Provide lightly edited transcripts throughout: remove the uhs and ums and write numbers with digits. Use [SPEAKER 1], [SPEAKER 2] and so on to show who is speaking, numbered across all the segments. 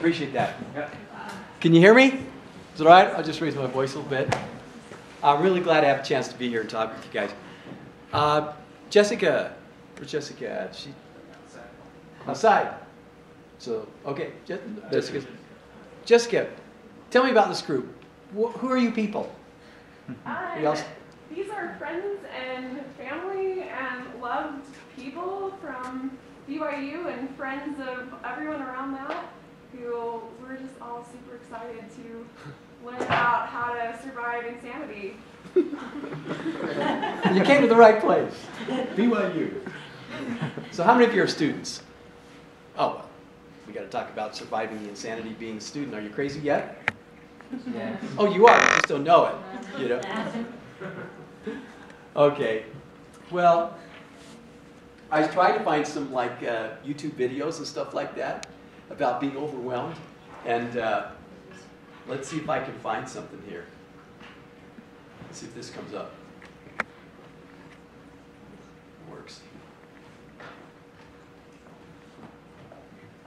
[SPEAKER 1] appreciate that. Can you hear me? Is it all right? I'll just raise my voice a little bit. I'm really glad to have a chance to be here and talk with you guys. Jessica, where's Jessica at? She outside. So, okay, Jessica, tell me about this group. Who are you people?
[SPEAKER 2] These are friends and family and loved people from BYU and friends of everyone around that who we're just all super excited to learn about how to survive insanity.
[SPEAKER 1] You came to the right place, BYU. So how many of you are students? Oh, well, we got to talk about surviving the insanity being a student. Are you crazy yet?
[SPEAKER 3] Yeah.
[SPEAKER 1] Oh, you are. You just don't know it, you know. Okay. Well, I tried to find some like YouTube videos and stuff like that about being overwhelmed, and let's see if I can find something here. Let's see if this comes up. Works.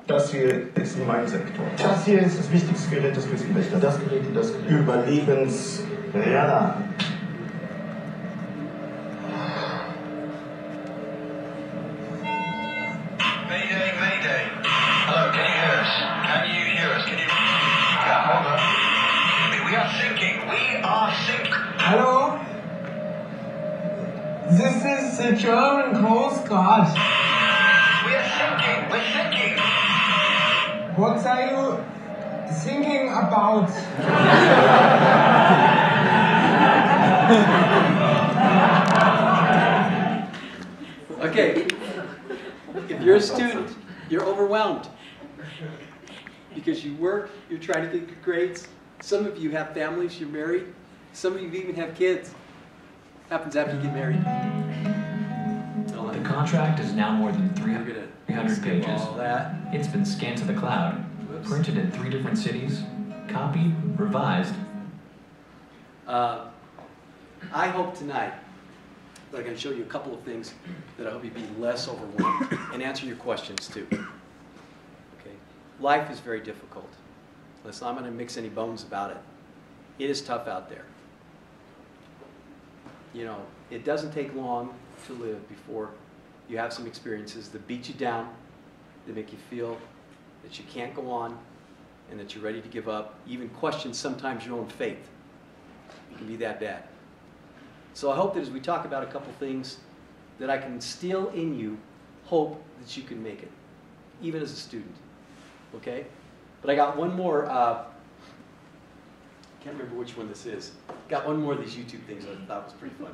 [SPEAKER 4] Das hier ist ein Mindsektor. Das hier ist das wichtigste Gerät, das wir vielleicht das Gerät, das Überlebensradar.
[SPEAKER 5] Mayday, mayday. Hello, can you hear us? Can you hear us? Can you... Yeah, hold on. We are sinking. We are sinking.
[SPEAKER 6] Hello? This is the German Coast Guard.
[SPEAKER 5] We are sinking. We're sinking.
[SPEAKER 6] What are you thinking about?
[SPEAKER 1] Okay. If you're a student, you're overwhelmed because you work, you're trying to get good grades. Some of you have families, you're married. Some of you even have kids. Happens after you get married.
[SPEAKER 3] The contract is now more than 300 pages.
[SPEAKER 1] All that.
[SPEAKER 3] It's been scanned to the cloud, printed in 3 different cities, copied, revised.
[SPEAKER 1] I hope tonight that I can show you a couple of things that I hope you be less overwhelmed and answer your questions too. Okay, life is very difficult. Listen, I'm not going to mix any bones about it. It is tough out there. You know, it doesn't take long to live before you have some experiences that beat you down, that make you feel that you can't go on and that you're ready to give up, even question sometimes your own faith. It can be that bad. So I hope that as we talk about a couple things, that I can instill in you hope that you can make it, even as a student. Okay? But I got one more, can't remember which one this is. Got one more of these YouTube things I thought was pretty funny.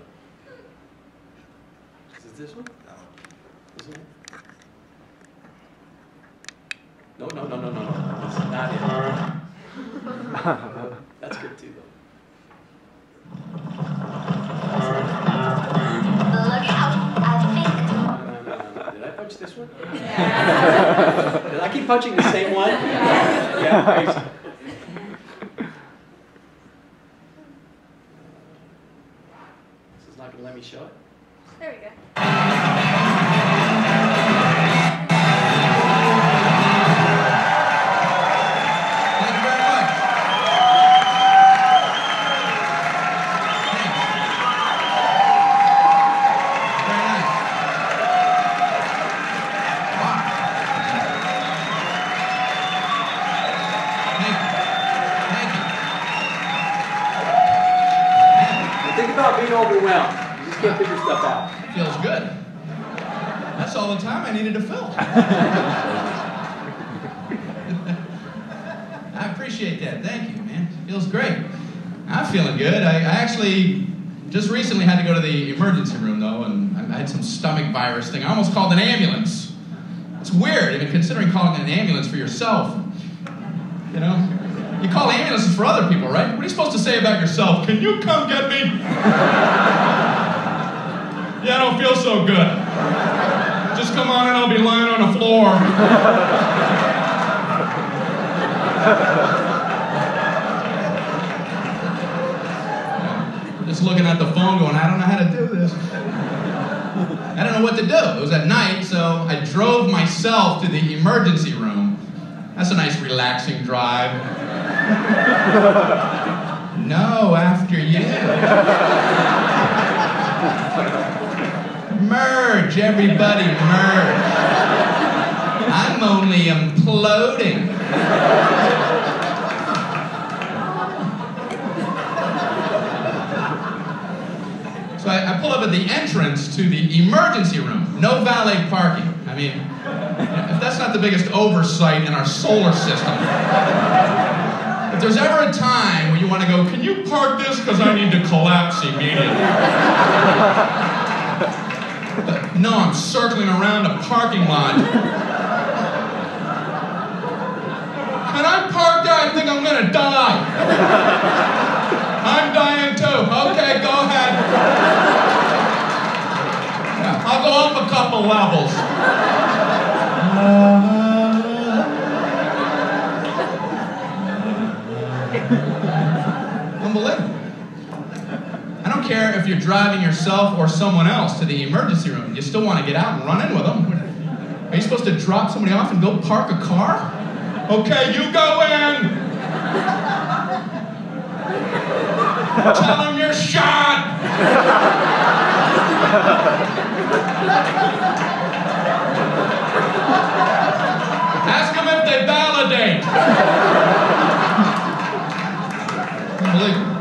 [SPEAKER 1] Is it this one? No. This one? No. This is not it. That's good too, though.
[SPEAKER 7] Look out, I think.
[SPEAKER 1] No. Did I punch this one? Yeah. Did I keep punching the same one? Yeah, crazy. This is not going to let me show it.
[SPEAKER 2] There we go.
[SPEAKER 1] Being overwhelmed. You just can't figure stuff out.
[SPEAKER 8] Feels good. That's all the time I needed to fill. I appreciate that. Thank you, man. Feels great. I'm feeling good. I actually just recently had to go to the emergency room, though, and I had some stomach virus thing. I almost called an ambulance. It's weird, even considering calling an ambulance for yourself. You know? You call ambulances for other people, right? What are you supposed to say about yourself? Can you come get me? Yeah, I don't feel so good. Just come on and I'll be lying on the floor. Just looking at the phone going, I don't know how to do this. I don't know what to do. It was at night, so I drove myself to the emergency room. I That's a nice relaxing drive. No, after you. Merge, everybody merge. I'm only imploding. So I pull up at the entrance to the emergency room. No valet parking. I mean, if that's not the biggest oversight in our solar system. If there's ever a time where you want to go, can you park this because I need to collapse immediately? But no, I'm circling around a parking lot. Can I park there? I think I'm going to die. I'm dying too. Okay, go ahead. Yeah, I'll go up a couple levels. Unbelievable. I don't care if you're driving yourself or someone else to the emergency room. You still want to get out and run in with them. Are you supposed to drop somebody off and go park a car? Okay, you go in. Tell them you're shot. Ask them if they validate. Unbelievable.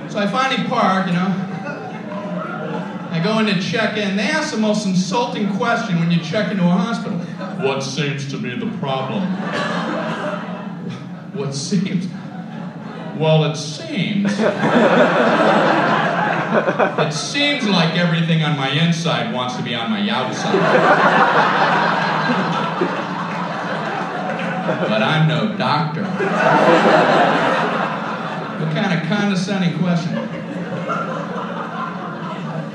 [SPEAKER 8] So I finally park, you know. I go in to check in. They ask the most insulting question when you check into a hospital. What seems to be the problem? What seems? Well, it seems. It seems like everything on my inside wants to be on my outside. But I'm no doctor. What kind of condescending question?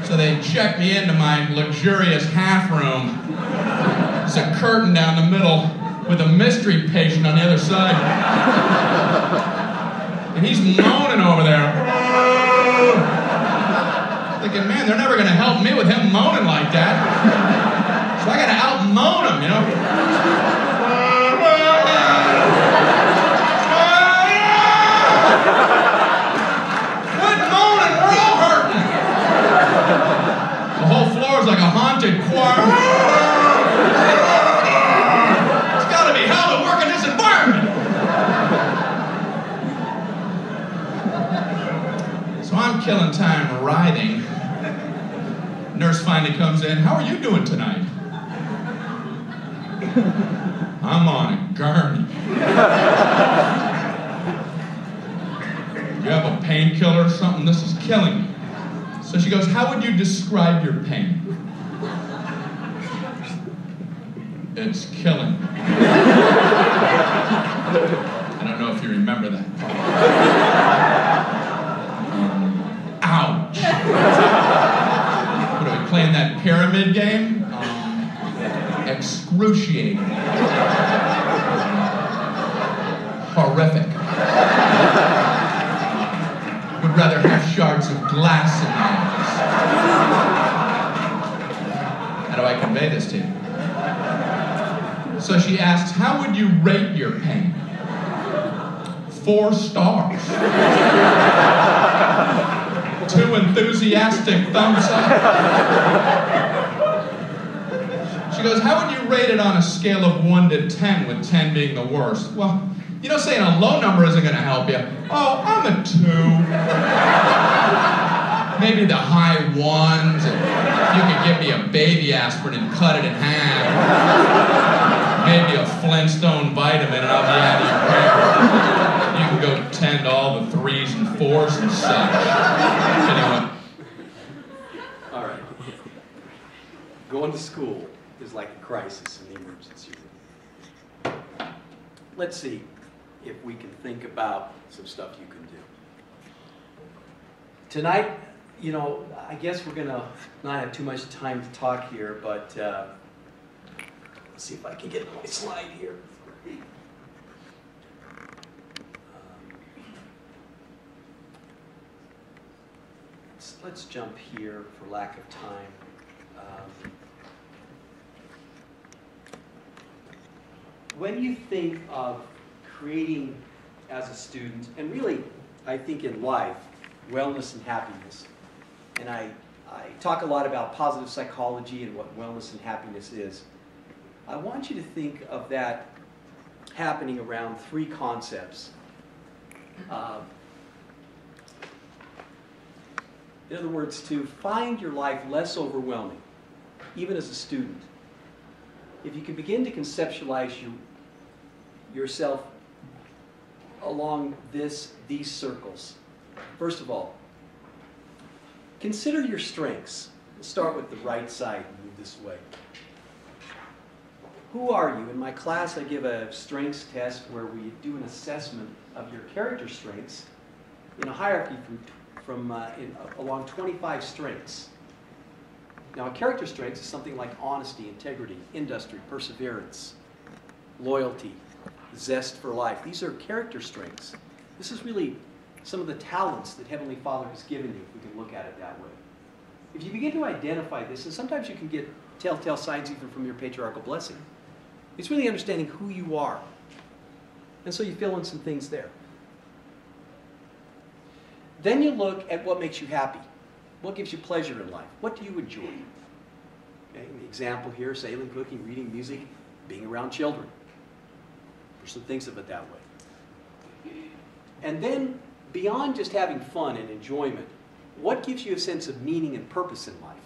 [SPEAKER 8] So they check me into my luxurious half room. There's a curtain down the middle with a mystery patient on the other side. And he's moaning over there. Thinking, man, they're never going to help me with him moaning like that. So I got to out-moan him, you know. Quit moaning, we're all hurting. The whole floor is like a haunted choir. It's got to be hell to work in this environment. So I'm killing time writhing. Nurse finally comes in. How are you doing tonight? I'm on a gurney. You have a painkiller or something? This is killing me. So she goes, how would you describe your pain? It's killing me. I don't know if you remember that part. Ouch. What are we playing, that pyramid game? Excruciating. Horrific. Would rather have shards of glass in my eyes. How do I convey this to you? So she asks, how would you rate your pain? 4 stars. 2 enthusiastic thumbs up. She goes, how would you rate it on a scale of 1 to 10, with 10 being the worst? Well, you know, saying a low number isn't going to help you. Oh, I'm a 2. Maybe the high 1s, and you could give me a baby aspirin and cut it in half. Maybe a Flintstone vitamin and I'll be out of your hair. You can go 10 to all the 3s and 4s and such. Anyway.
[SPEAKER 1] All right. Going to school is like a crisis in the emergency room. Let's see if we can think about some stuff you can do. Tonight, you know, I guess we're going to not have too much time to talk here, but let's see if I can get my slide here. Let's jump here for lack of time. when you think of creating as a student, and really, I think in life, wellness and happiness, and I talk a lot about positive psychology and what wellness and happiness is, I want you to think of that happening around three concepts. In other words, to find your life less overwhelming, even as a student. If you can begin to conceptualize yourself along these circles. First of all, consider your strengths. Let's start with the right side and move this way. Who are you? In my class, I give a strengths test where we do an assessment of your character strengths in a hierarchy along 25 strengths. Now, a character strength is something like honesty, integrity, industry, perseverance, loyalty, zest for life. These are character strengths. This is really some of the talents that Heavenly Father has given you, if we can look at it that way. If you begin to identify this, and sometimes you can get telltale signs even from your patriarchal blessing, it's really understanding who you are. And so you fill in some things there. Then you look at what makes you happy. What gives you pleasure in life? What do you enjoy? Okay, the example here, sailing, cooking, reading, music, being around children. So think of it that way. And then, beyond just having fun and enjoyment, what gives you a sense of meaning and purpose in life?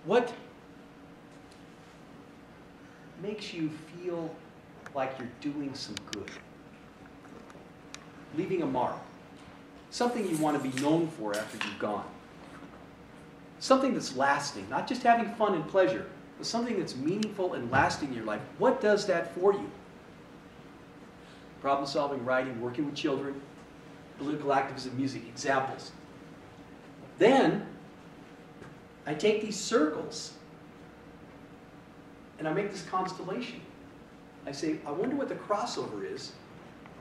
[SPEAKER 1] What makes you feel like you're doing some good? Leaving a mark. Something you want to be known for after you've gone. Something that's lasting, not just having fun and pleasure, but something that's meaningful and lasting in your life. What does that for you? Problem solving, writing, working with children, political activism, music, examples. Then, I take these circles and I make this constellation. I say, I wonder what the crossover is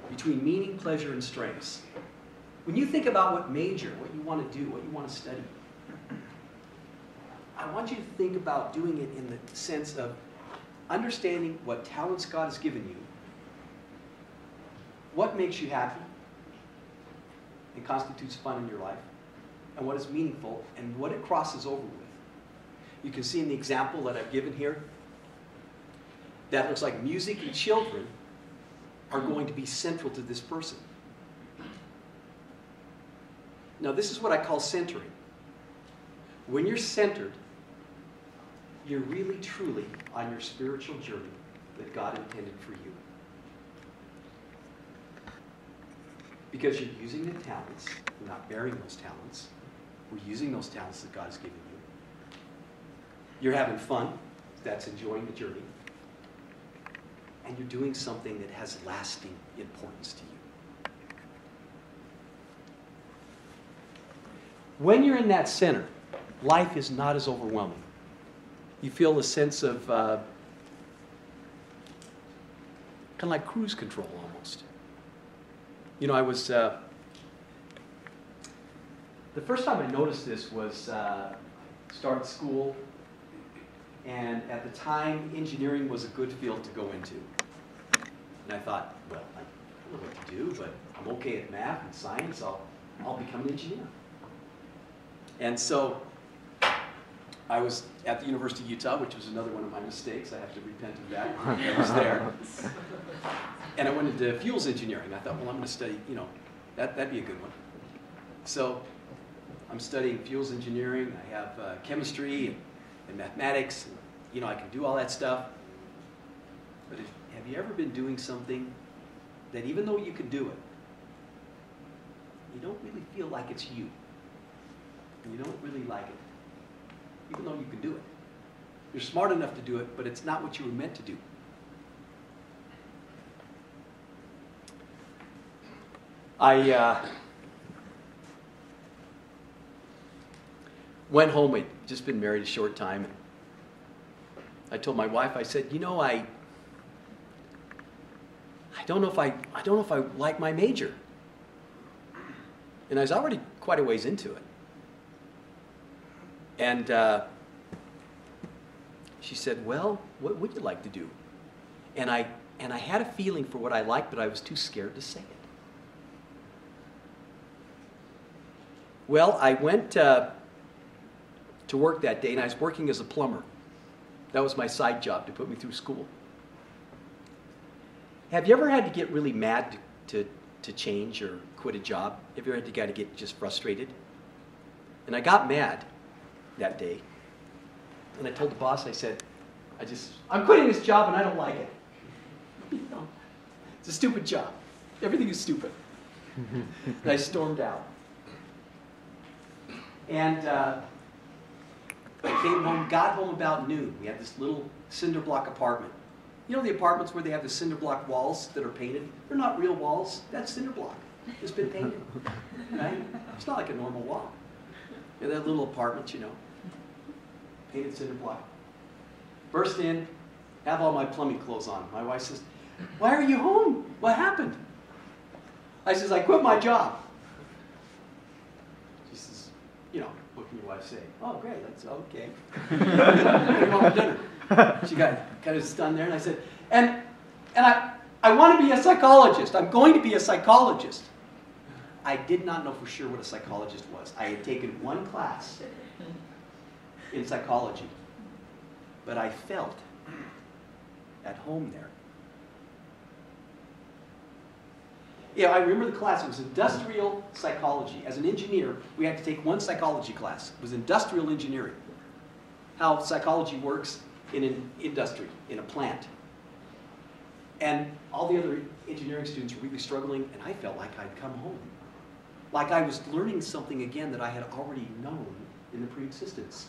[SPEAKER 1] between meaning, pleasure, and strengths. When you think about what major, what you want to do, what you want to study, I want you to think about doing it in the sense of understanding what talents God has given you, what makes you happy and constitutes fun in your life, and what is meaningful, and what it crosses over with. You can see in the example that I've given here, that looks like music and children are going to be central to this person. Now, this is what I call centering. When you're centered, you're really, truly on your spiritual journey that God intended for you. Because you're using the talents, you're not burying those talents. We're using those talents that God has given you. You're having fun, that's enjoying the journey. And you're doing something that has lasting importance to you. When you're in that center, life is not as overwhelming. You feel a sense of kind of like cruise control almost. You know, I was, the first time I noticed this was started school, and at the time, engineering was a good field to go into. And I thought, well, I don't know what to do, but I'm okay at math and science, I'll become an engineer. And so I was at the University of Utah, which was another one of my mistakes. I have to repent of that. I was there. And I went into fuels engineering. I thought, well, I'm going to study, you know, that'd be a good one. So I'm studying fuels engineering. I have chemistry and mathematics. And, you know, I can do all that stuff. But have you ever been doing something that even though you can do it, you don't really feel like it's you? And you don't really like it, even though you can do it. You're smart enough to do it, but it's not what you were meant to do. I went home. I'd just been married a short time. And I told my wife, I said, you know, I don't know if I like my major. And I was already quite a ways into it. And She said, well, what would you like to do? And I had a feeling for what I liked, but I was too scared to say it. Well, I went to work that day, and I was working as a plumber. That was my side job to put me through school. Have you ever had to get really mad to change or quit a job? Have you ever had to get just frustrated? And I got mad that day. And I told the boss, I said, I'm quitting this job and I don't like it. You know, it's a stupid job. Everything is stupid. And I stormed out. And I came home, got home about noon. We had this little cinder block apartment. You know the apartments where they have the cinder block walls that are painted? They're not real walls. That's cinder block. It's been painted. Right? It's not like a normal wall. Yeah, that little apartment, you know. Painted cinder block. Burst in, have all my plumbing clothes on. My wife says, why are you home? What happened? I says, I quit my job. She says, you know, what can your wife say? Oh, great, that's okay. What do you want for dinner? She got kind of stunned there, and I said, and I want to be a psychologist. I'm going to be a psychologist. I did not know for sure what a psychologist was. I had taken one class in psychology, but I felt at home there. Yeah, I remember the class. It was industrial psychology. As an engineer, we had to take one psychology class. It was industrial engineering. How psychology works in an industry, in a plant. And all the other engineering students were really struggling, and I felt like I'd come home. Like I was learning something again that I had already known in the pre-existence.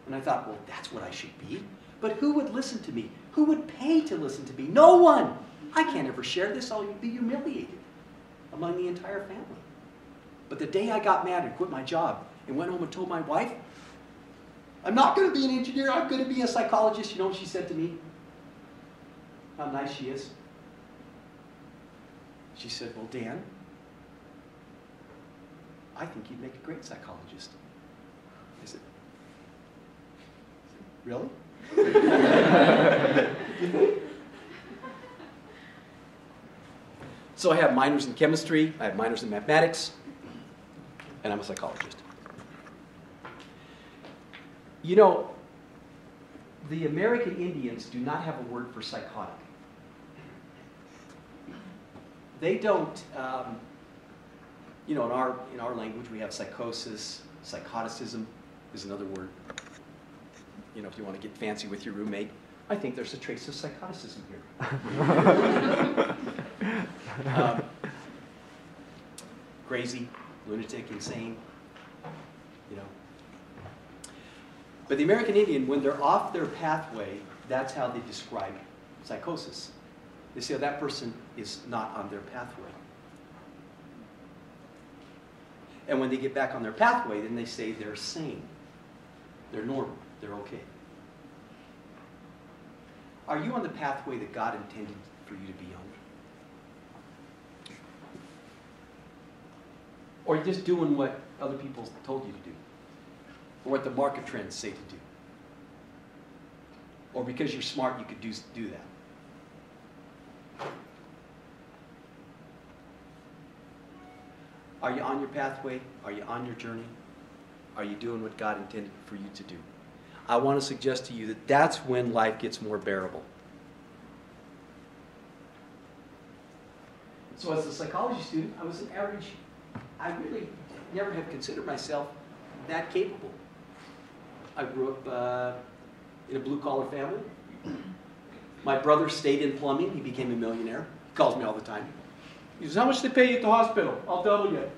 [SPEAKER 1] And I thought, well, that's what I should be. But who would listen to me? Who would pay to listen to me? No one! I can't ever share this. I'll be humiliated among the entire family. But the day I got mad and quit my job and went home and told my wife, I'm not going to be an engineer, I'm going to be a psychologist. You know what she said to me? How nice she is. She said, well, Dan, I think you'd make a great psychologist. I said, really? You think? So I have minors in chemistry, I have minors in mathematics, and I'm a psychologist. You know, the American Indians do not have a word for psychotic. They don't, you know, in our language we have psychosis, psychoticism is another word. You know, if you want to get fancy with your roommate, I think there's a trace of psychoticism here. Crazy, lunatic, insane, you know. But the American Indian, when they're off their pathway, that's how they describe psychosis. They say, oh, that person is not on their pathway. And when they get back on their pathway, then they say they're sane. They're normal. They're okay. Are you on the pathway that God intended for you to be on? Or are you just doing what other people told you to do? Or what the market trends say to do? Or because you're smart, you could do that? Are you on your pathway? Are you on your journey? Are you doing what God intended for you to do? I want to suggest to you that that's when life gets more bearable. So as a psychology student, I was an average. I really never have considered myself that capable. I grew up in a blue-collar family. My brother stayed in plumbing. He became a millionaire. He calls me all the time. He says, how much do they pay you at the hospital? I'll double you.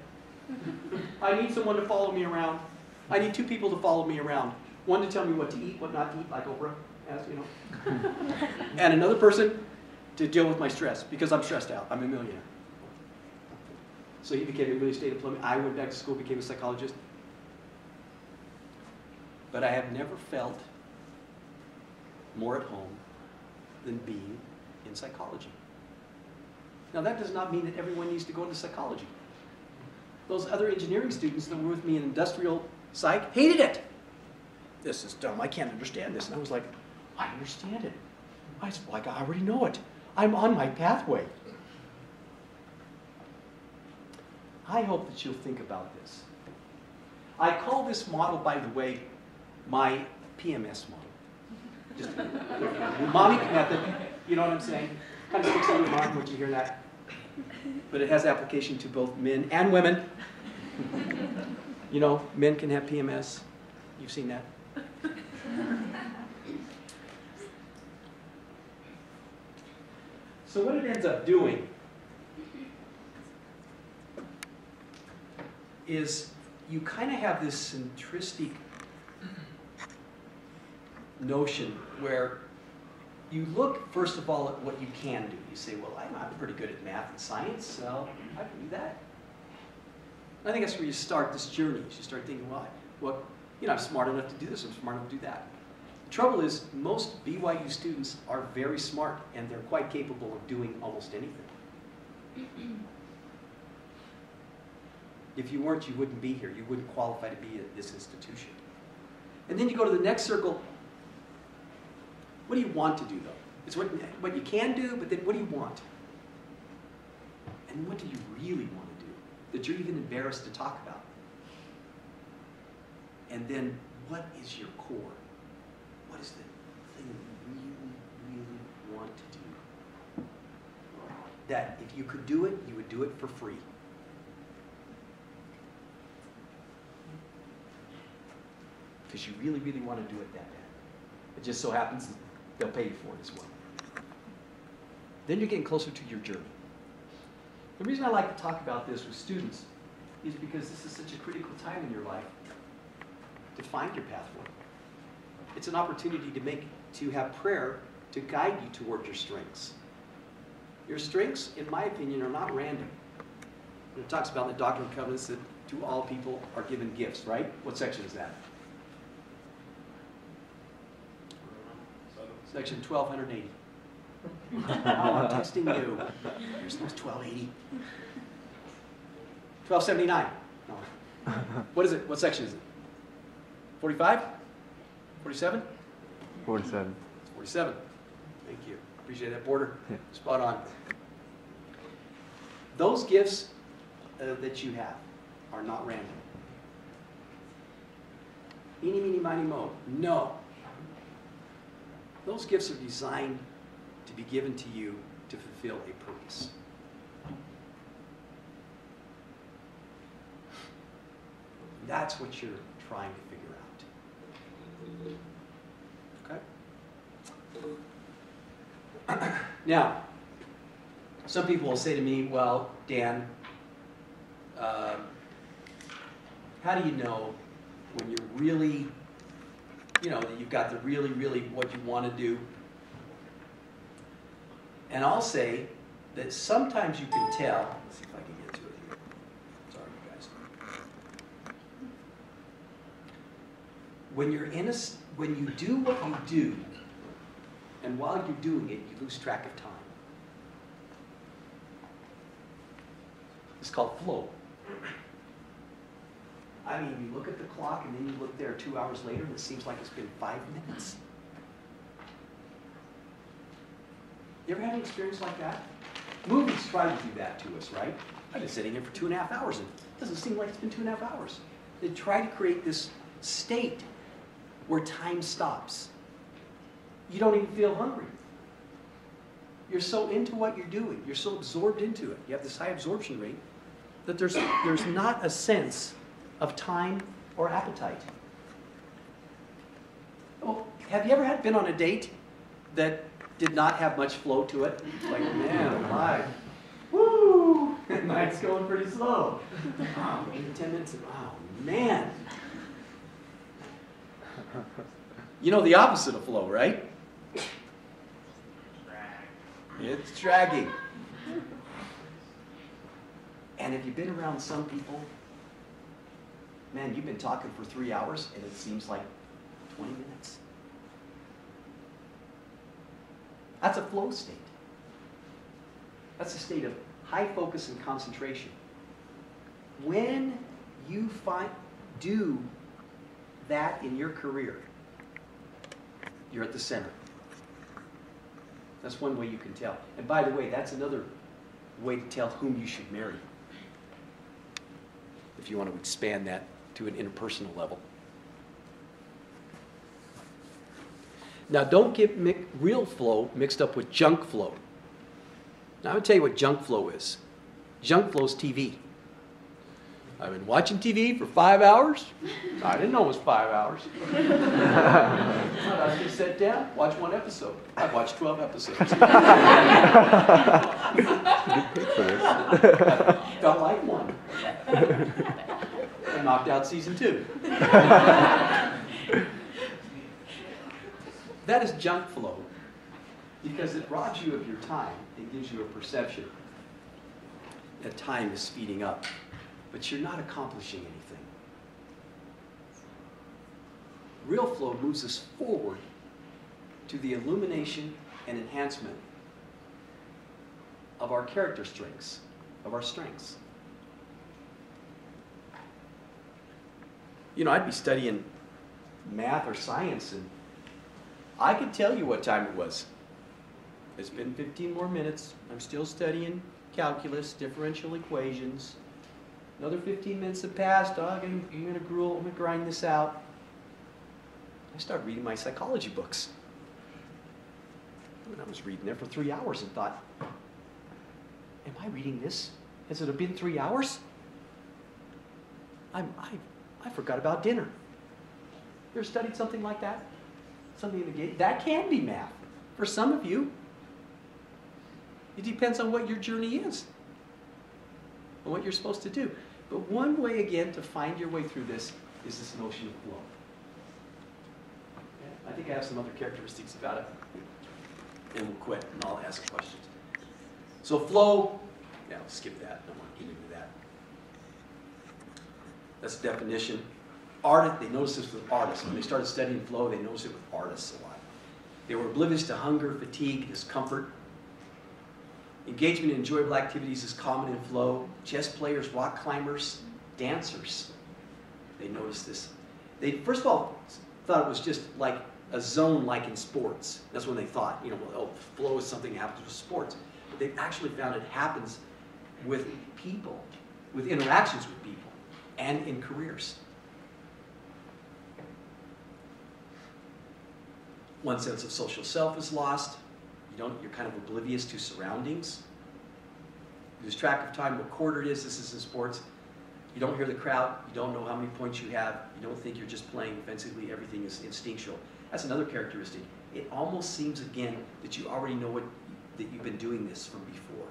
[SPEAKER 1] I need someone to follow me around. I need two people to follow me around. One to tell me what to eat, what not to eat, like Oprah has, you know. And another person to deal with my stress, because I'm stressed out. I'm a millionaire. So he became a really stayed in plumbing. I went back to school, became a psychologist. But I have never felt more at home than being in psychology. Now that does not mean that everyone needs to go into psychology. Those other engineering students that were with me in industrial psych hated it. this is dumb. I can't understand this. And I was like, I understand it. I already know it. I'm on my pathway. I hope that you'll think about this. I call this model, by the way, my PMS model. Just mnemonic method, you know what I'm saying? Kind of sticks on your mind when you hear that. But it has application to both men and women. You know, men can have PMS. You've seen that? So what it ends up doing is you kind of have this centristic notion where you look, first of all, at what you can do. You say, well, I'm pretty good at math and science, so I can do that. I think that's where you start this journey. You start thinking, well, I'm smart enough to do this, I'm smart enough to do that. The trouble is, most BYU students are very smart, and they're quite capable of doing almost anything. If you weren't, you wouldn't be here. You wouldn't qualify to be at this institution. And then you go to the next circle. What do you want to do, though? It's what you can do, but then what do you want? And what do you really want to do that you're even embarrassed to talk about? And then what is your core? What is the thing you really, really want to do? That if you could do it, you would do it for free. Because you really, really want to do it that bad. It just so happens they'll pay you for it as well. Then you're getting closer to your journey. The reason I like to talk about this with students is because this is such a critical time in your life to find your pathway. It's an opportunity to have prayer to guide you toward your strengths. Your strengths, in my opinion, are not random. It talks about in the Doctrine and Covenants that to all people are given gifts, right? What section is that? Section 1280. I'm testing you. Here's 1280. 1279. No. What is it? What section is it? 45? 47?
[SPEAKER 9] 47.
[SPEAKER 1] 47. Thank you. Appreciate that, Border.
[SPEAKER 9] Yeah.
[SPEAKER 1] Spot on. Those gifts that you have are not random. Eeny, meeny, miny, mo. No. Those gifts are designed to be given to you to fulfill a purpose. That's what you're trying to figure out. Okay? Now, some people will say to me, well, Dan, how do you know when you're really, that you've got the really, really what you want to do? And I'll say that sometimes you can tell. Let's see if I can get to it here. Sorry, you guys. When you do what you do, and while you're doing it, you lose track of time. It's called flow. I mean, you look at the clock and then you look there 2 hours later and it seems like it's been 5 minutes. You ever had an experience like that? Movies try to do that to us, right? I've been sitting here for 2.5 hours and it doesn't seem like it's been 2.5 hours. They try to create this state where time stops. You don't even feel hungry. You're so into what you're doing. You're so absorbed into it. You have this high absorption rate that there's not a sense of time or appetite. Well, have you ever been on a date that did not have much flow to it? Like, man, alive. Woo! Night's going pretty slow. Oh, 8 to 10 minutes. Oh, man. You know the opposite of flow, right? It's dragging. And if you've been around some people, man, you've been talking for 3 hours and it seems like 20 minutes. That's a flow state. That's a state of high focus and concentration. When you do that in your career, You're at the center. That's one way you can tell. And by the way, that's another way to tell whom you should marry, if you want to expand that to an interpersonal level. Now, don't get real flow mixed up with junk flow. Now, I'm going to tell you what junk flow is. Junk flow is TV. I've been watching TV for 5 hours. I didn't know it was 5 hours. I was going to sit down, watch one episode. I've watched 12 episodes. Felt like one. I knocked out season 2. That is junk flow because it robs you of your time. It gives you a perception that time is speeding up, but you're not accomplishing anything. Real flow moves us forward to the illumination and enhancement of our character strengths, of our strengths. You know, I'd be studying math or science, and I could tell you what time it was. It's been 15 more minutes. I'm still studying calculus, differential equations. Another 15 minutes have passed. I'm going to grind this out. I started reading my psychology books. And I was reading there for 3 hours and thought, am I reading this? Has it been 3 hours? I forgot about dinner. You ever studied something like that? Something in the gate? That can be math for some of you. It depends on what your journey is and what you're supposed to do. But one way, again, to find your way through this is this notion of flow. I think I have some other characteristics about it. And we'll quit, and I'll ask questions. So flow, yeah, I'll skip that. I don't want to get into that. That's the definition. They noticed this with artists. When they started studying flow, they noticed it with artists a lot. They were oblivious to hunger, fatigue, discomfort. Engagement in enjoyable activities is common in flow. Chess players, rock climbers, dancers. They noticed this. They, first of all, thought it was just like a zone like in sports. That's when they thought, you know, well, oh, flow is something that happens with sports. But they've actually found it happens with people, with interactions with people, and in careers. One sense of social self is lost. You're kind of oblivious to surroundings. You lose track of time, what quarter it is. This is in sports. You don't hear the crowd. You don't know how many points you have. You don't think you're just playing offensively. Everything is instinctual. That's another characteristic. It almost seems, again, that you already know that you've been doing this from before.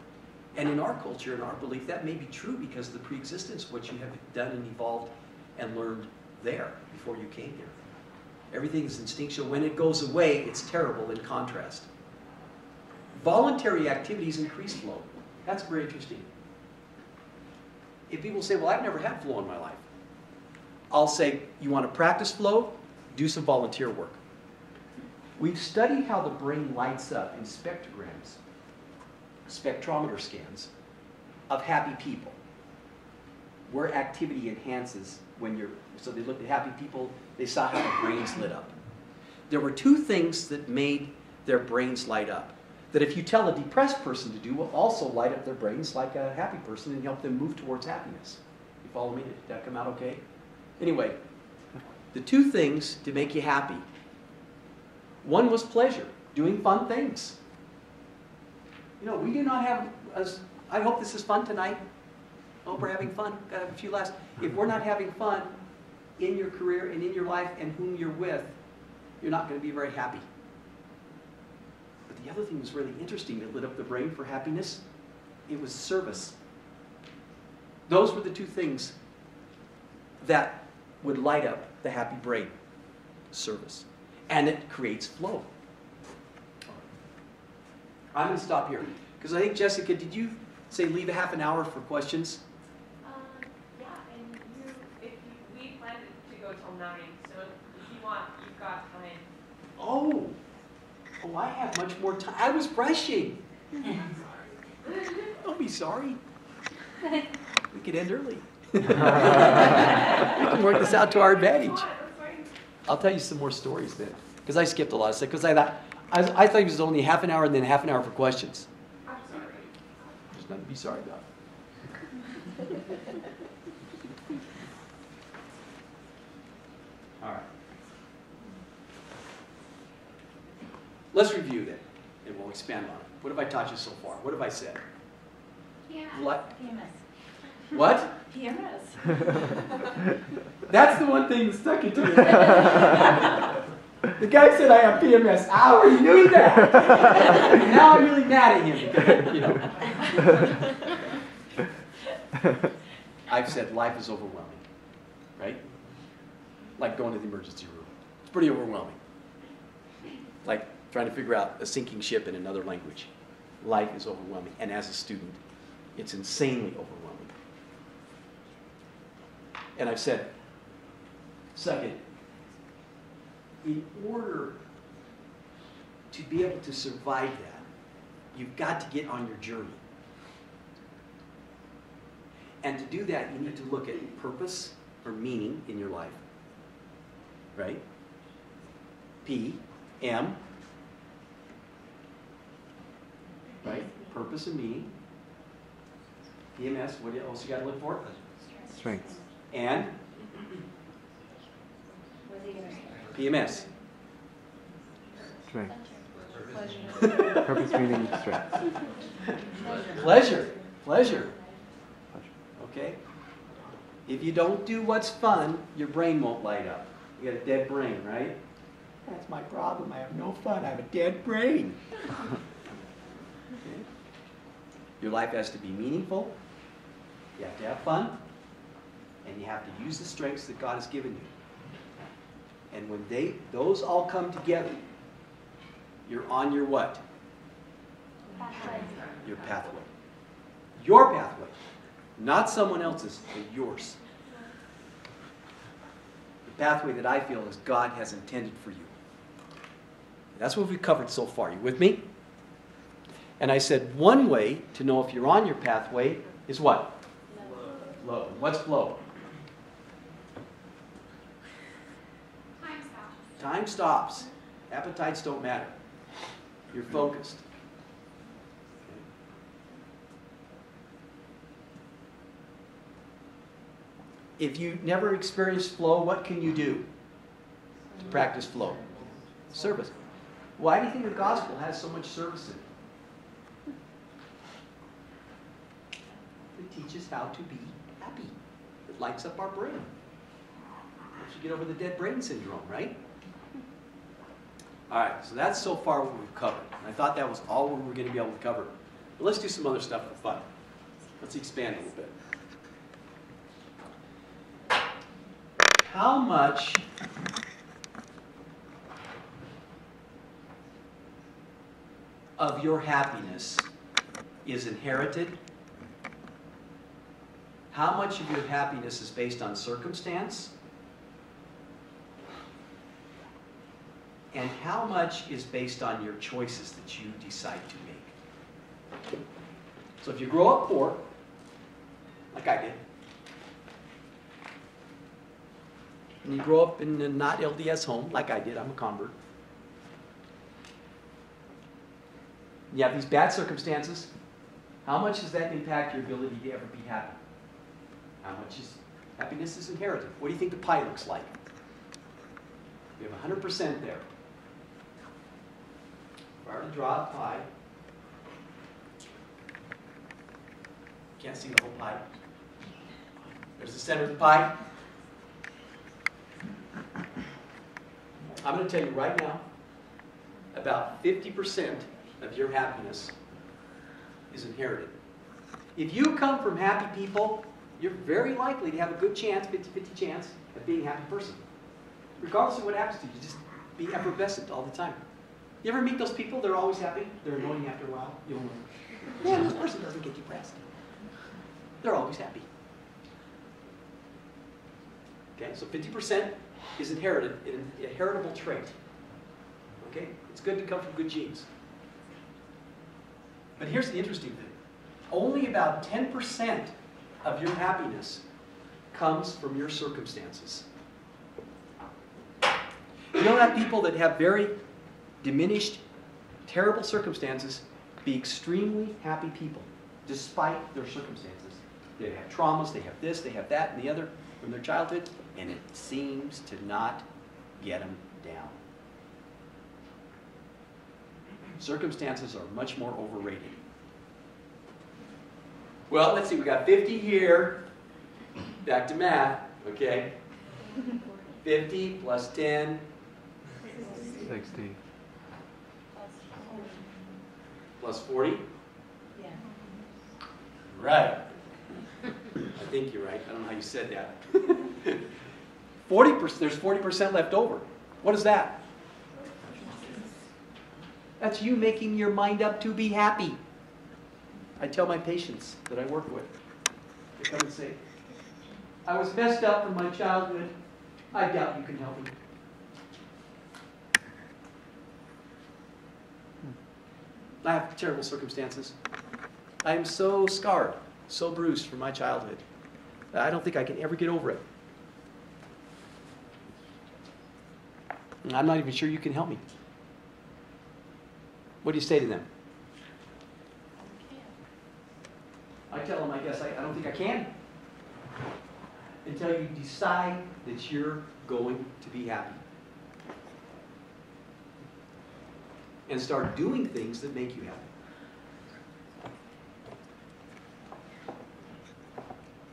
[SPEAKER 1] And in our culture, in our belief, that may be true because of the pre-existence, what you have done and evolved and learned there before you came here. Everything is instinctual. When it goes away, it's terrible in contrast. Voluntary activities increase flow. That's very interesting. If people say, well, I've never had flow in my life, I'll say, you want to practice flow? Do some volunteer work. We've studied how the brain lights up in spectrograms, spectrometer scans, of happy people, where activity enhances when you're, so they looked at happy people, they saw how the brains lit up. There were two things that made their brains light up, that if you tell a depressed person to do, will also light up their brains like a happy person and help them move towards happiness. You follow me? Did that come out okay? Anyway, the two things to make you happy. One was pleasure, doing fun things. You know, we do not have, I hope this is fun tonight. I hope we're having fun. Got to have a few laughs. If we're not having fun in your career and in your life and whom you're with, you're not going to be very happy. But the other thing was really interesting that lit up the brain for happiness. It was service. Those were the two things that would light up the happy brain. Service. And it creates flow. I'm going to stop here. Because I think, Jessica, did you say leave a half an hour for questions?
[SPEAKER 2] Yeah, and we planned to go till 9, so if you want, you've got time.
[SPEAKER 1] Oh, I have much more time. I was rushing. Don't be sorry. We could end early. We can work this out to our advantage. I'll tell you some more stories then. Because I skipped a lot of stuff. Because I thought it was only half an hour and then half an hour for questions.
[SPEAKER 2] I'm sorry.
[SPEAKER 1] There's nothing to be sorry about. All right. Let's review then, and we'll expand on it. What have I taught you so far? What have I said?
[SPEAKER 7] Yeah.
[SPEAKER 1] What?
[SPEAKER 7] PMS.
[SPEAKER 1] What?
[SPEAKER 7] PMS.
[SPEAKER 1] That's the one thing that stuck into me. The guy said I have PMS. I already knew that. Now I'm really mad at him because, you know. I've said life is overwhelming, right? Like going to the emergency room. It's pretty overwhelming. Like trying to figure out a sinking ship in another language. Life is overwhelming. And as a student, it's insanely overwhelming. And I've said, second, in order to be able to survive that, you've got to get on your journey. And to do that, you need to look at purpose or meaning in your life. Right? P, M. Right? Purpose and meaning. PMS, what else you got to look for?
[SPEAKER 9] Strengths.
[SPEAKER 1] And PMS.
[SPEAKER 9] Strength. Purpose, meaning, strength.
[SPEAKER 1] Pleasure. Pleasure. Okay? If you don't do what's fun, your brain won't light up. You got a dead brain, right? That's my problem. I have no fun. I have a dead brain. Okay? Your life has to be meaningful. You have to have fun. And you have to use the strengths that God has given you. And when those all come together, you're on your what?
[SPEAKER 7] Pathway.
[SPEAKER 1] Your pathway. Your pathway. Not someone else's, but yours. The pathway that I feel is God has intended for you. That's what we've covered so far. You with me? And I said one way to know if you're on your pathway is what? Flow. What's flow?
[SPEAKER 2] Time stops.
[SPEAKER 1] Time stops. Appetites don't matter. You're focused. If you never experienced flow, what can you do to practice flow? Service. Why do you think the gospel has so much service in it? It teaches how to be happy. It lights up our brain. Once you get over the dead brain syndrome, right? All right, so that's so far what we've covered. And I thought that was all we were going to be able to cover. But let's do some other stuff for fun. Let's expand a little bit. How much of your happiness is inherited? How much of your happiness is based on circumstance? And how much is based on your choices that you decide to make? So if you grow up poor, like I did, and you grow up in a not LDS home, like I did, I'm a convert, you have these bad circumstances, how much does that impact your ability to ever be happy? How much is happiness is inherited? What do you think the pie looks like? We have 100% there. If I were to draw a pie, can't see the whole pie. There's the center of the pie. I'm going to tell you right now, about 50% of your happiness is inherited. If you come from happy people, you're very likely to have a good chance, 50-50 chance, of being a happy person. Regardless of what happens to you, just be effervescent all the time. You ever meet those people that are always happy? They're annoying after a while. You'll know, man, this person doesn't get depressed. They're always happy. Okay, so 50% is inherited, an inheritable trait. Okay, it's good to come from good genes. But here's the interesting thing. Only about 10% of your happiness comes from your circumstances. You don't have people that have very diminished, terrible circumstances be extremely happy people, despite their circumstances. They have traumas, they have this, they have that, and the other from their childhood, and it seems to not get them down. Circumstances are much more overrated. Well, let's see, we got 50 here. Back to math, okay? 50 plus 10.
[SPEAKER 9] 60.
[SPEAKER 1] Plus 40?
[SPEAKER 7] Yeah.
[SPEAKER 1] Right. I think you're right. I don't know how you said that. 40%, there's 40% left over. What is that? That's you making your mind up to be happy. I tell my patients that I work with, they come and say, I was messed up from my childhood. I doubt you can help me. I have terrible circumstances. I am so scarred, so bruised from my childhood. I don't think I can ever get over it. And I'm not even sure you can help me. What do you say to them? I tell them, I guess, I don't think I can. Until you decide that you're going to be happy. And start doing things that make you happy.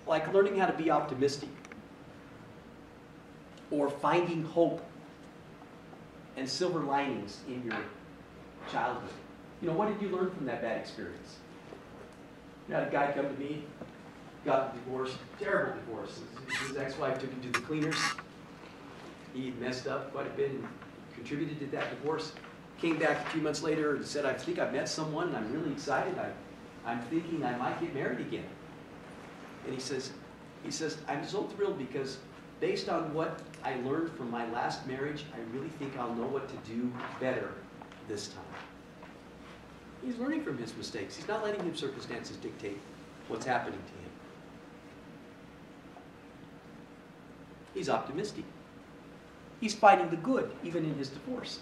[SPEAKER 1] Like learning how to be optimistic. Or finding hope and silver linings in your childhood. You know, what did you learn from that bad experience? You had a guy come to me, got divorced, terrible divorce. His ex-wife took him to the cleaners. He messed up quite a bit and contributed to that divorce. Came back a few months later and said, I think I've met someone and I'm really excited. I'm thinking I might get married again. And he says, I'm so thrilled because based on what I learned from my last marriage, I really think I'll know what to do better this time. He's learning from his mistakes. He's not letting his circumstances dictate what's happening to him. He's optimistic. He's finding the good, even in his divorce.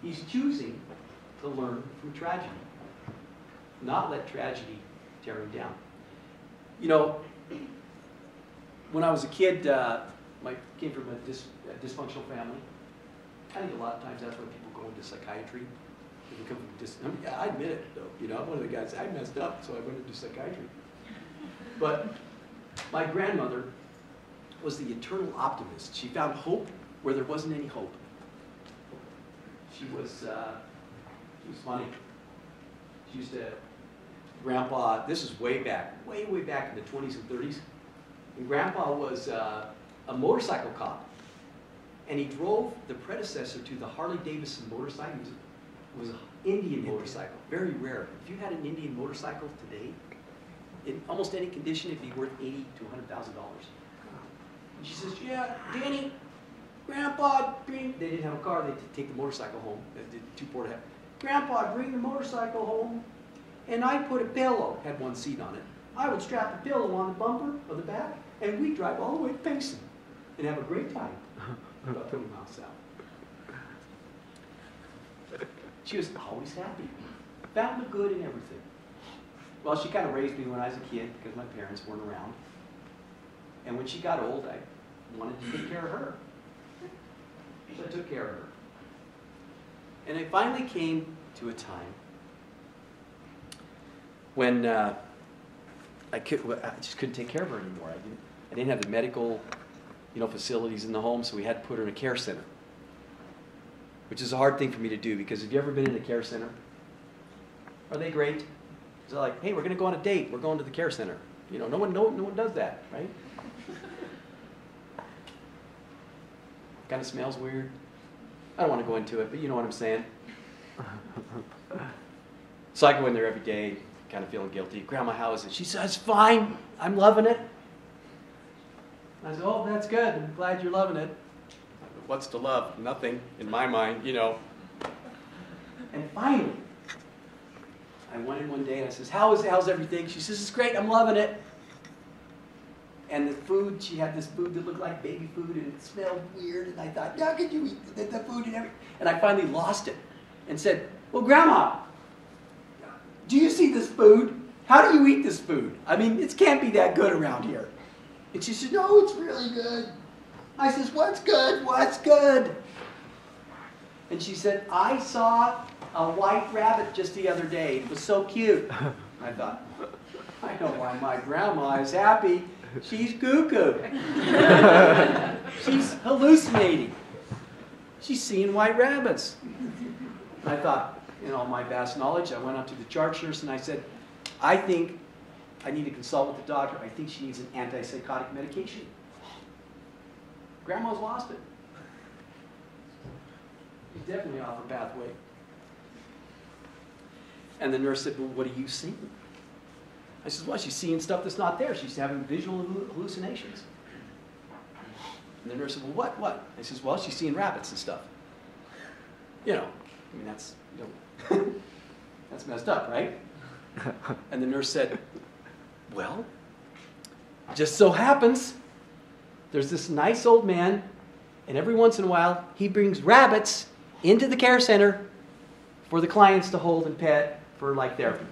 [SPEAKER 1] He's choosing to learn from tragedy, not let tragedy tear him down. You know, when I was a kid, I came from a dysfunctional family. I think a lot of times that's why people go into psychiatry. They become yeah, I admit it, though. You know, I'm one of the guys, I messed up, so I went into psychiatry. But my grandmother was the eternal optimist. She found hope where there wasn't any hope. She was funny. She used to, Grandpa, this is way back in the 20s and 30s. And Grandpa was a motorcycle cop. And he drove the predecessor to the Harley-Davidson motorcycle. It was an Indian motorcycle, very rare. If you had an Indian motorcycle today, in almost any condition, it'd be worth $80,000 to $100,000. And she says, yeah, Danny, Grandpa, they didn't have a car, they had to take the motorcycle home. They did 2 porta. Grandpa, bring the motorcycle home, and I put a pillow, had 1 seat on it. I would strap a pillow on the bumper of the back, and we'd drive all the way to Payson and have a great time. About 20 miles south. She was always happy. Found the good in everything. Well, she kind of raised me when I was a kid because my parents weren't around. And when she got old, I wanted to take care of her. So I took care of her. And it finally came to a time when I just couldn't take care of her anymore. I didn't have the medical facilities in the home, so we had to put her in a care center. Which is a hard thing for me to do, because have you ever been in a care center? Are they great? They're like, hey, we're going to go on a date. We're going to the care center. You know, no one does that, right? Kind of smells weird. I don't want to go into it, but you know what I'm saying. So I go in there every day, kind of feeling guilty. Grandma, how is it? She says, fine. I'm loving it. I said, oh, that's good. I'm glad you're loving it. What's to love? Nothing, in my mind, you know. And finally, I went in one day and I says, how's everything? She says, it's great, I'm loving it. And the food, she had this food that looked like baby food and it smelled weird. And I thought, how could you eat the food and everything? And I finally lost it and said, well, Grandma, do you see this food? How do you eat this food? I mean, it can't be that good around here. And she said, no, it's really good. I says, what's good? What's good? And she said, I saw a white rabbit just the other day. It was so cute. I thought, I know why my grandma is happy. She's cuckoo. She's hallucinating. She's seeing white rabbits. I thought, in all my vast knowledge, I went up to the charge nurse and I said, I think I need to consult with the doctor. I think she needs an antipsychotic medication. Grandma's lost it. She's definitely off her pathway. And the nurse said, well, what are you seeing? I said, well, she's seeing stuff that's not there. She's having visual hallucinations. And the nurse said, well, what? I says, well, she's seeing rabbits and stuff. You know, I mean, that's, you know, that's messed up, right? And the nurse said, well, just so happens, there's this nice old man, and every once in a while, he brings rabbits into the care center for the clients to hold and pet for like therapy.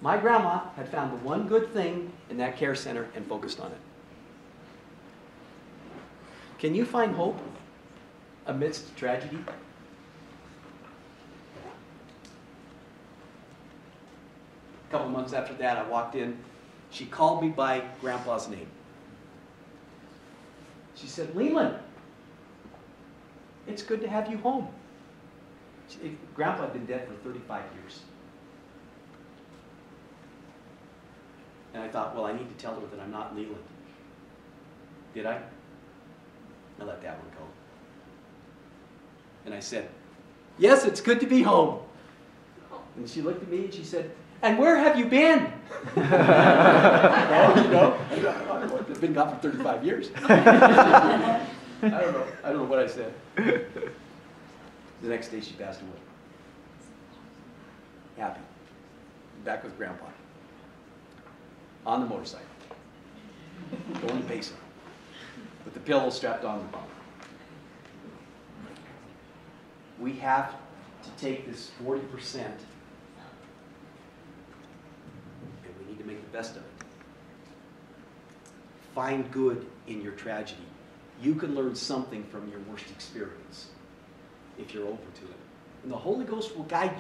[SPEAKER 1] My grandma had found the one good thing in that care center and focused on it. Can you find hope amidst tragedy? A couple months after that, I walked in. She called me by Grandpa's name. She said, Leland, it's good to have you home. Grandpa had been dead for 35 years. And I thought, well, I need to tell her that I'm not Leland. Did I? I let that one go. And I said, yes, it's good to be home. And she looked at me and she said, and where have you been? Well, you know, I've been gone for 35 years. I don't know what I said. The next day she passed away. Happy. Back with Grandpa. On the motorcycle. Going to pace him. With the pillow strapped on the bump. We have to take this 40% and we need to make the best of it. Find good in your tragedy. You can learn something from your worst experience if you're open to it. And the Holy Ghost will guide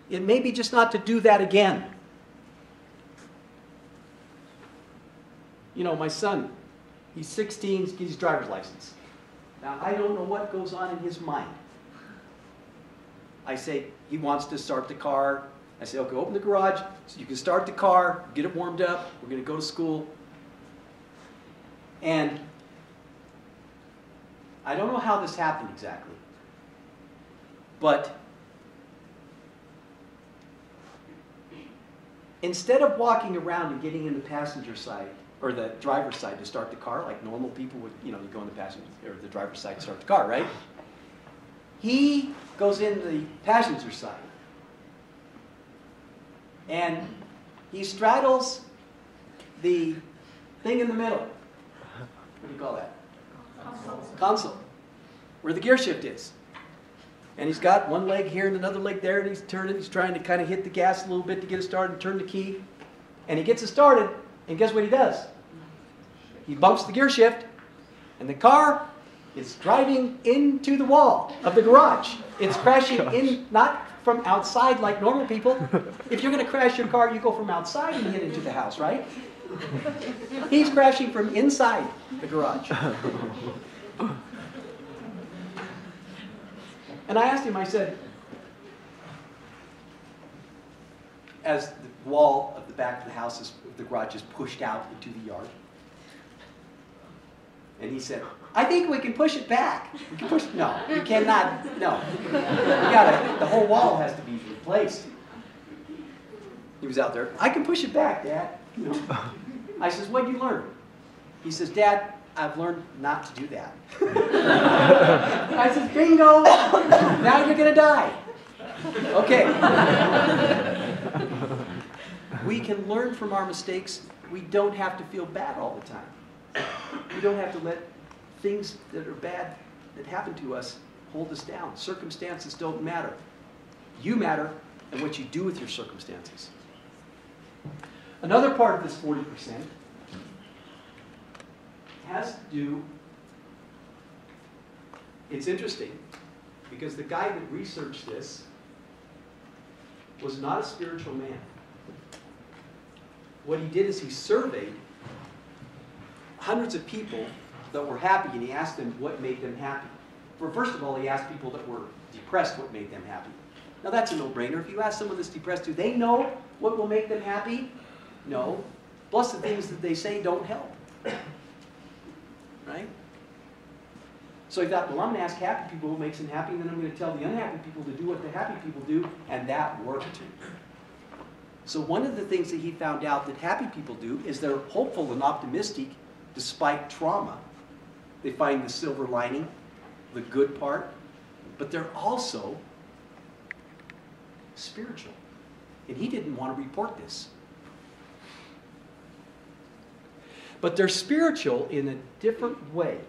[SPEAKER 1] you. It may be just not to do that again. You know, my son, he's 16, he's getting his driver's license. Now, I don't know what goes on in his mind. I say, he wants to start the car. I say, okay, open the garage so you can start the car, get it warmed up, we're going to go to school. And I don't know how this happened exactly, but instead of walking around and getting in the passenger side, or the driver's side to start the car, like normal people would, you know, you go in the passenger, or the driver's side to start the car, right? He goes in the passenger side. And he straddles the thing in the middle. What do you call that? Console. Where the gear shift is. And he's got one leg here and another leg there, and he's turning, he's trying to kind of hit the gas a little bit to get it started and turn the key. And he gets it started, and guess what he does? He bumps the gear shift, and the car is driving into the wall of the garage. It's crashing in, not from outside like normal people. If you're going to crash your car, you go from outside and get into the house, right? He's crashing from inside the garage. And I asked him, I said, as the wall of the back of the house, the garage is pushed out into the yard. And he said, I think we can push it back. We can push it. No, you cannot. No. The whole wall has to be replaced. He was out there. I can push it back, Dad. You know. I says, what did you learn? He says, Dad, I've learned not to do that. I says, bingo. Now you're going to die. Okay. We can learn from our mistakes. We don't have to feel bad all the time. We don't have to let things that are bad that happen to us hold us down. Circumstances don't matter. You matter, and what you do with your circumstances. Another part of this 40% has to do, it's interesting, because the guy that researched this was not a spiritual man. What he did is he surveyed hundreds of people that were happy, and he asked them what made them happy. First of all, he asked people that were depressed what made them happy. Now that's a no-brainer. If you ask someone that's depressed, do they know what will make them happy? No. Plus the things that they say don't help. Right? So he thought, well, I'm going to ask happy people what makes them happy, and then I'm going to tell the unhappy people to do what the happy people do, and that worked. So one of the things that he found out that happy people do is they're hopeful and optimistic despite trauma. They find the silver lining, the good part, but they're also spiritual. And he didn't want to report this. But they're spiritual in a different way.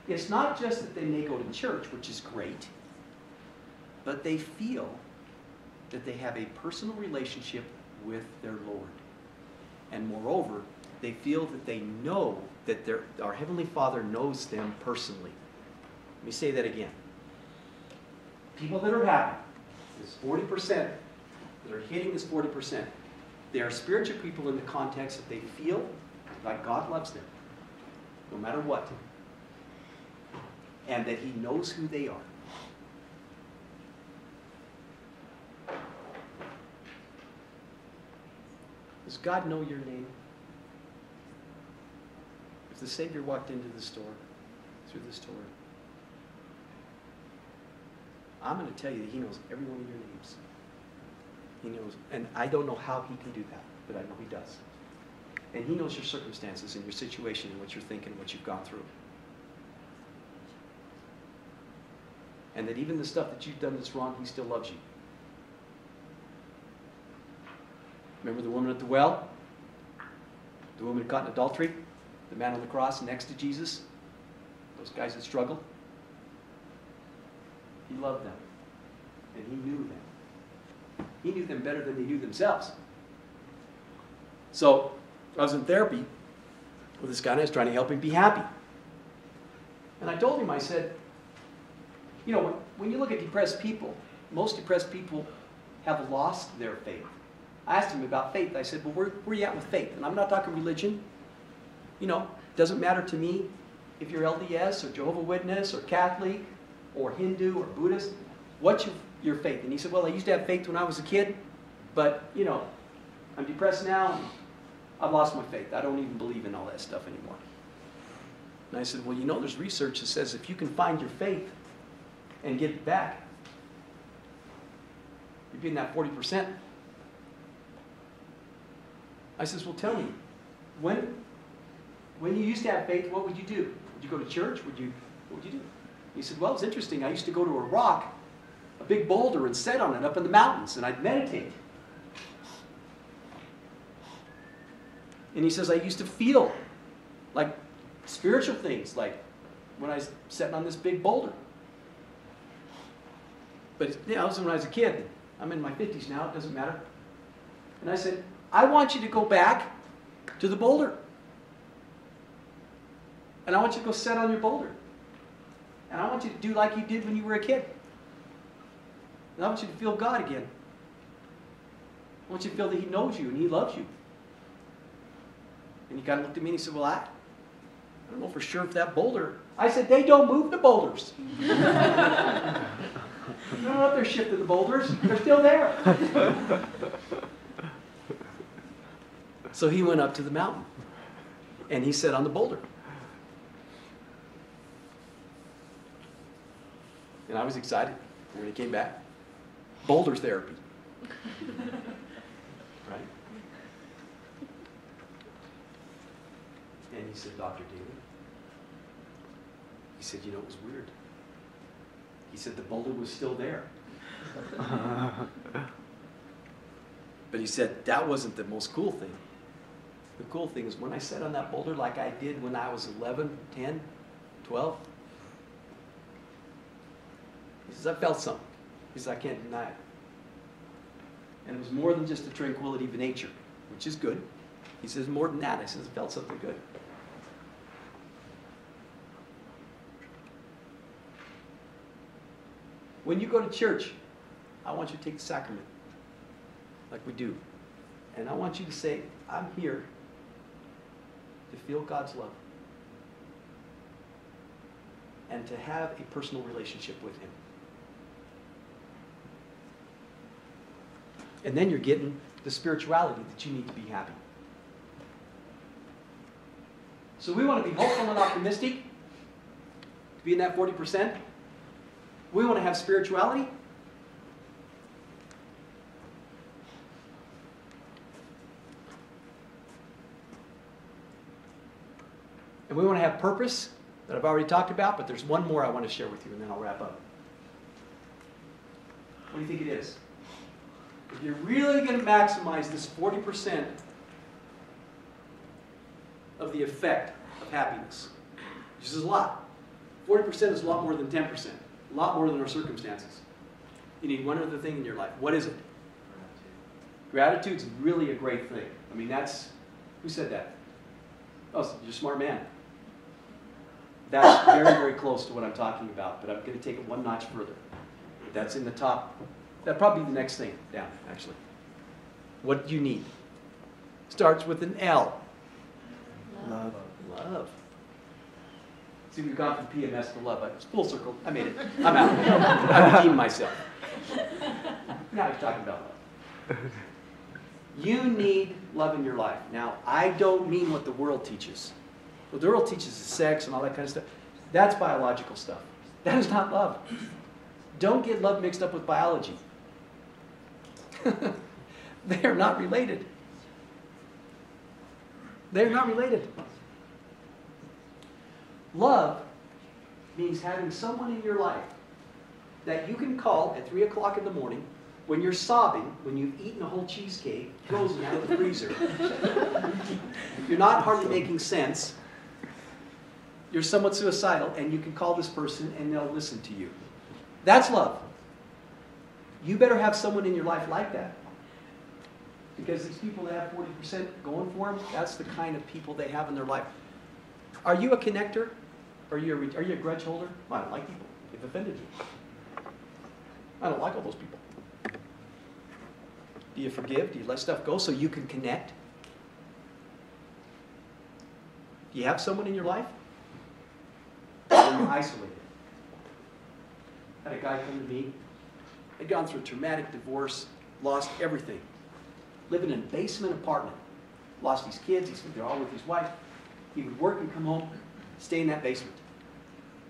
[SPEAKER 1] It's not just that they may go to church, which is great, but they feel that they have a personal relationship with their Lord. And moreover, they feel that they know that our Heavenly Father knows them personally. Let me say that again. People that are happy, this 40% that are hitting this 40%, they are spiritual people in the context that they feel like God loves them, no matter what, and that He knows who they are. Does God know your name? If the Savior walked into the store, through the store, I'm going to tell you that He knows every one of your names. He knows, and I don't know how He can do that, but I know He does. And He knows your circumstances and your situation and what you're thinking and what you've gone through. And that even the stuff that you've done that's wrong, He still loves you. Remember the woman at the well? The woman caught in adultery? The man on the cross next to Jesus? Those guys that struggled? He loved them. And He knew them. He knew them better than they knew themselves. So, I was in therapy with this guy and I was trying to help him be happy. And I told him, I said, you know, when you look at depressed people, most depressed people have lost their faith. I asked him about faith. I said, well, where are you at with faith? And I'm not talking religion. You know, it doesn't matter to me if you're LDS or Jehovah's Witness or Catholic or Hindu or Buddhist. What's your faith? And he said, well, I used to have faith when I was a kid, but, you know, I'm depressed now and I've lost my faith. I don't even believe in all that stuff anymore. And I said, well, you know, there's research that says if you can find your faith and get it back, you're getting that 40%. I says, well, tell me, when you used to have faith, what would you do? Would you go to church? What would you do? He said, well, it's interesting. I used to go to a rock, a big boulder, and sit on it up in the mountains, and I'd meditate. And he says, I used to feel like spiritual things, like when I was sitting on this big boulder. But you know, that was when I was a kid. I'm in my 50s now, it doesn't matter. And I said, I want you to go back to the boulder. And I want you to go sit on your boulder. And I want you to do like you did when you were a kid. And I want you to feel God again. I want you to feel that He knows you and He loves you. And he kind of looked at me and he said, well, I don't know for sure if that boulder... I said, they don't move the boulders. I don't know if they're shifting the boulders. They're still there. So he went up to the mountain. And he sat on the boulder. And I was excited when he came back. Boulder therapy. Right? And he said, Dr. Daley, he said, you know, it was weird. He said the boulder was still there. But But he said, that wasn't the most cool thing. The cool thing is when I sat on that boulder like I did when I was 11, 10, 12, he says, I felt something. He says, I can't deny it. And it was more than just the tranquility of nature, which is good. He says, more than that. I says, I felt something good. When you go to church, I want you to take the sacrament, like we do. And I want you to say, I'm here to feel God's love and to have a personal relationship with Him. And then you're getting the spirituality that you need to be happy. So we want to be hopeful and optimistic, to be in that 40%. We want to have spirituality. And we want to have purpose that I've already talked about, but there's one more I want to share with you, and then I'll wrap up. What do you think it is? If you're really going to maximize this 40% of the effect of happiness, which is a lot. 40% is a lot more than 10%. A lot more than our circumstances. You need one other thing in your life. What is it? Gratitude's really a great thing. I mean, that's... Who said that? Oh, you're a smart man. That's very, very close to what I'm talking about, but I'm going to take it one notch further. That's in the top. That'd probably be the next thing down, actually. What do you need? Starts with an L.
[SPEAKER 9] Love.
[SPEAKER 1] Love. See, we've gone from PMS to love. It's full circle. I made it. I'm out. I redeemed myself. Now he's talking about love. You need love in your life. Now, I don't mean what the world teaches. What the world teaches is sex and all that kind of stuff. That's biological stuff. That is not love. Don't get love mixed up with biology. They are not related. They are not related. Love means having someone in your life that you can call at 3 o'clock in the morning when you're sobbing, when you've eaten a whole cheesecake, frozen out of the freezer. You're not hardly making sense. You're somewhat suicidal, and you can call this person and they'll listen to you. That's love. You better have someone in your life like that. Because these people that have 40% going for them, that's the kind of people they have in their life. Are you a connector? Are you a grudge holder? I don't like people. They've offended you. I don't like all those people. Do you forgive? Do you let stuff go so you can connect? Do you have someone in your life? Or are you isolated? I had a guy come to me. He'd gone through a traumatic divorce, lost everything. Living in a basement apartment. Lost his kids. He's they're all with his wife. He would work and come home, stay in that basement.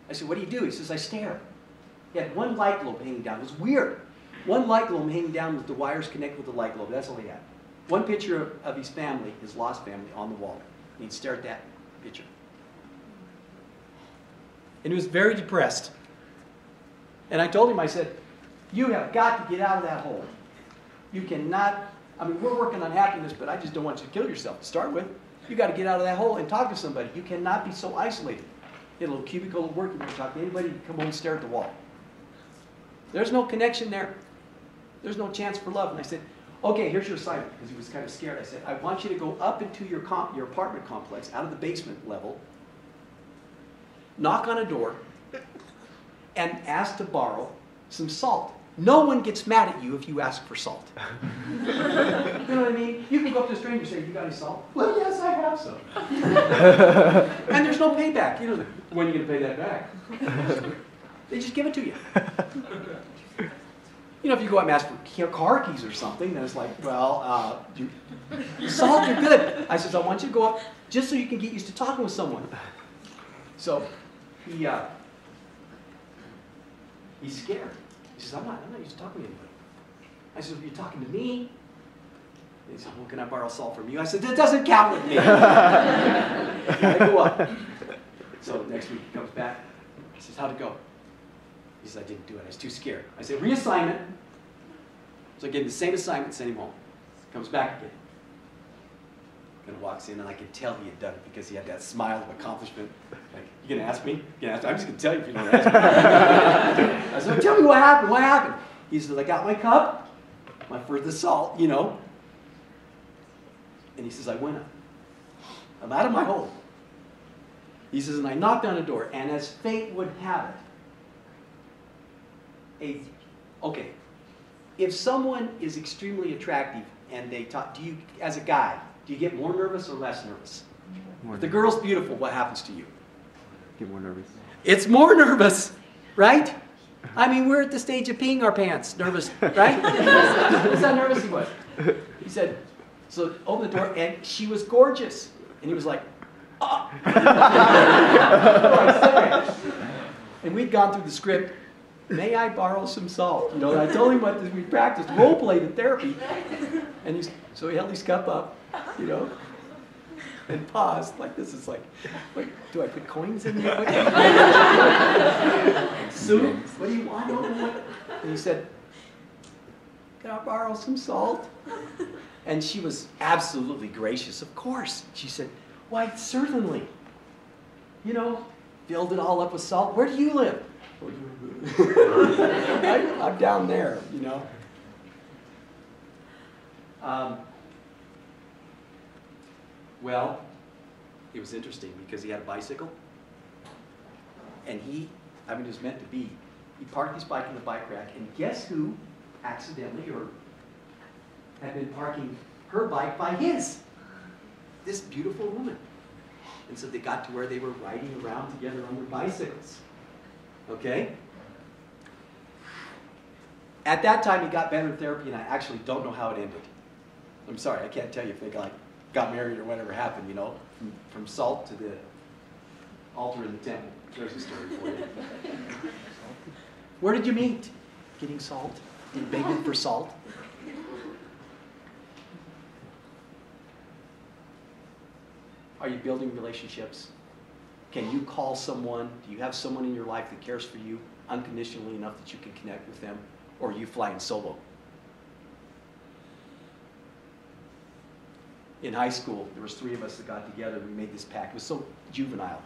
[SPEAKER 1] I said, what do you do? He says, I stare. He had one light globe hanging down. It was weird. One light globe hanging down with the wires connected with the light globe. That's all he had. One picture of his family, his lost family, on the wall. And he'd stare at that picture. And he was very depressed. And I told him, I said, you have got to get out of that hole. You cannot, I mean, we're working on happiness, but I just don't want you to kill yourself to start with. You got to get out of that hole and talk to somebody. You cannot be so isolated. In a little cubicle at work, you can talk to anybody, you come home and stare at the wall. There's no connection there. There's no chance for love. And I said, okay, here's your assignment, because he was kind of scared. I said, I want you to go up into your apartment complex, out of the basement level, knock on a door, and ask to borrow some salt. No one gets mad at you if you ask for salt. You know what I mean? You can go up to a stranger and say, you got any salt? Well, yes, I have some. And there's no payback. You know, when are you going to pay that back? They just give it to you. You know, if you go out and ask for car keys or something, then it's like, well, salt, you're good. I says, I want you to go up just so you can get used to talking with someone. So he's scared. He says, I'm not used to talking to anybody. I said, well, you're talking to me? And he said, well, can I borrow salt from you? I said, that doesn't count with me. I go up. So next week he comes back. He says, how'd it go? He says, I didn't do it. I was too scared. I said, reassignment. So I gave him the same assignment, sent him home. Comes back again. And walks in, and I could tell he had done it because he had that smile of accomplishment. Like, you gonna ask me? You gonna ask me? I'm just gonna tell you if you don't ask me. I said, tell me what happened. What happened? He says, I got my cup, my furthest salt, you know. And he says, I went up. I'm out of my hole. He says, and I knocked on a door, and as fate would have it, okay, if someone is extremely attractive and they talk, do you, as a guy, do you get more nervous or less nervous? If the girl's beautiful, what happens to you?
[SPEAKER 9] Get more nervous.
[SPEAKER 1] It's more nervous, right? I mean, we're at the stage of peeing our pants, nervous, right? That's how nervous he was. He said, so open the door, and she was gorgeous. And he was like, oh. And we'd gone through the script, may I borrow some salt? You know, and I told him what we practiced, role-played in therapy. And so he held his cup up, you know, and paused like this. Is like, wait, do I put coins in there? Soup? What do you want? And he said, can I borrow some salt? And she was absolutely gracious, of course. She said, why, certainly. You know, filled it all up with salt. Where do you live? I'm down there, you know. Well, it was interesting because he had a bicycle. And it was meant to be. He parked his bike in the bike rack, and guess who accidentally or had been parking her bike by his? This beautiful woman. And so they got to where they were riding around together on their bicycles. Okay? At that time, he got better in therapy, and I actually don't know how it ended. I'm sorry, I can't tell you if they got married or whatever happened, you know, from salt to the altar in the temple. There's a story for you. Where did you meet? Getting salt? Did you beg him for salt? Are you building relationships? Can you call someone? Do you have someone in your life that cares for you unconditionally enough that you can connect with them? Or are you flying solo? In high school, there was 3 of us that got together. We made this pact. It was so juvenile.